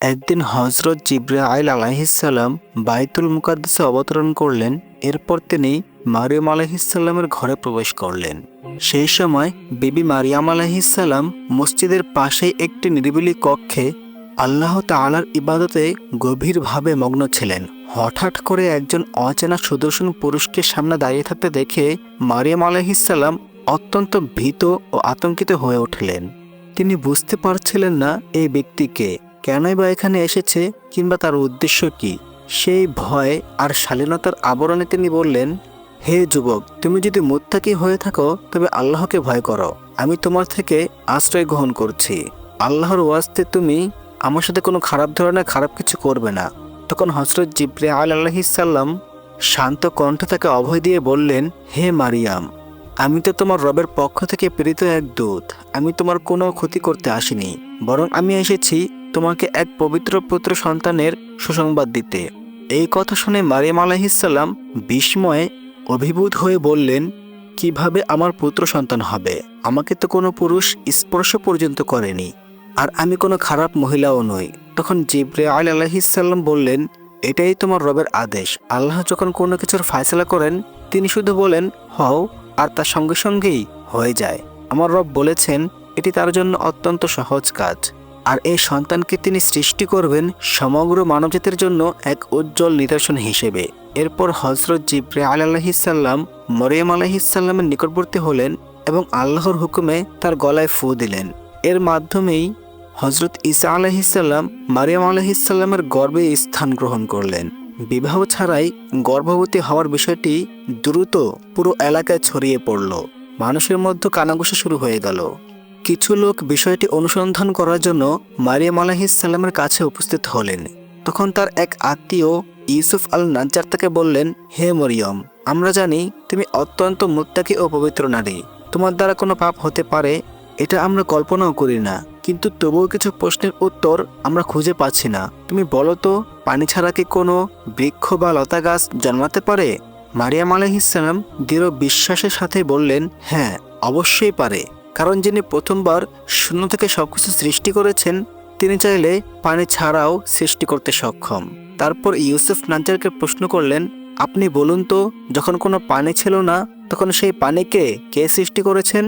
একদিন হযরত জিবরাইল আলাইহিসসালাম বাইতুল মুকাদ্দাসে অবতরণ করলেন। এরপর তিনি মারিয়াম আলাইহিসসালামের ঘরে প্রবেশ করলেন। সেই সময় বিবি মারিয়াম আলাইহিসসালাম মসজিদের পাশেই একটি নিরিবিলি কক্ষে আল্লাহ তাআলার ইবাদতে গভীরভাবে মগ্ন ছিলেন। হঠাৎ করে একজন অচেনা সুদর্শন পুরুষকে সামনে দাঁড়িয়ে থাকতে দেখে মারিয়াম আলাইহিসসালাম অত্যন্ত ভীত ও আতঙ্কিত হয়ে উঠলেন। তিনি বুঝতে পারছিলেন না এই ব্যক্তিকে, কেনই বা এখানে এসেছে, কিংবা তার উদ্দেশ্য কি। সেই ভয় আর শালীনতার আবরণে তিনি বললেন, হে যুবক, তুমি যদি মুত্তাকি হয়ে থাকো তবে আল্লাহকে ভয় করো। আমি তোমার থেকে আশ্রয় গ্রহণ করছি। আল্লাহর ওয়াস্তে তুমি আমার সাথে কোনো খারাপ ধরনের খারাপ কিছু করবে না। তখন হযরত জিবরাইল আলাইহিসসালাম শান্ত কণ্ঠে তাকে অভয় দিয়ে বললেন, হে মারিয়াম, আমি তো তোমার রবের পক্ষ থেকে প্রেরিত এক দূত। আমি তোমার কোনো ক্ষতি করতে আসিনি, বরং আমি এসেছি তোমাকে এক পবিত্র পুত্র সন্তানের সুসংবাদ দিতে। এই কথা শুনে মারিয়াম আলাইহিসসালাম বিস্ময়ে অভিভূত হয়ে বললেন, কিভাবে আমার পুত্র সন্তান হবে? আমাকে তো কোনো পুরুষ স্পর্শ পর্যন্ত করেনি, আর আমি কোনো খারাপ মহিলাও নই। তখন জিবরাইল আলাইহিসসালাম বললেন, এটাই তোমার রবের আদেশ। আল্লাহ যখন কোনো কিছুর ফায়সালা করেন তিনি শুধু বলেন হও, আর তার সঙ্গে সঙ্গেই হয়ে যায়। আমার রব বলেছেন এটি তার জন্য অত্যন্ত সহজ কাজ, আর এই সন্তানকে তিনি সৃষ্টি করবেন সমগ্র মানবজাতির জন্য এক উজ্জ্বল নিদর্শন হিসেবে। এরপর হযরত জিবরাইল আলাইহিসসালাম মরিয়ম আলাইহিসসালামের নিকটবর্তী হলেন এবং আল্লাহর হুকুমে তার গলায় ফু দিলেন। এর মাধ্যমেই হযরত ঈসা আলাইহিসসালাম মারিয়াম আলাইহিসসালামের গর্ভে স্থান গ্রহণ করলেন। বিবাহ ছাড়াই গর্ভবতী হওয়ার বিষয়টি দ্রুত পুরো এলাকায় ছড়িয়ে পড়ল। মানুষের মধ্যে কানাঘুষা শুরু হয়ে গেল। কিছু লোক বিষয়টি অনুসন্ধান করার জন্য মারিয়াম আলাইহিসসালামের কাছে উপস্থিত হলেন। তখন তার এক আত্মীয় ইউসুফ আল নাজ্জার তাকে বললেন, হে মরিয়ম, আমরা জানি তুমি অত্যন্ত মুত্তাকি ও পবিত্র নারী। তোমার দ্বারা কোনো পাপ হতে পারে এটা আমরা কল্পনাও করি না, কিন্তু তবুও কিছু প্রশ্নের উত্তর আমরা খুঁজে পাচ্ছি না। তুমি বলো তো, পানি ছাড়া কি কোনো বৃক্ষ বা লতা গাছ জন্মাতে পারে? মারিয়াম আলাইহিসসালাম দৃঢ় বিশ্বাসের সাথে বললেন, হ্যাঁ, অবশ্যই পারে, কারণ যিনি প্রথমবার শূন্য থেকে সবকিছু সৃষ্টি করেছেন তিনি চাইলে পানি ছাড়াও সৃষ্টি করতে সক্ষম। তারপর ইউসুফ নাজ্জারকে প্রশ্ন করলেন, আপনি বলুন তো, যখন কোনো পানি ছিল না তখন সেই পানিকে কে সৃষ্টি করেছেন?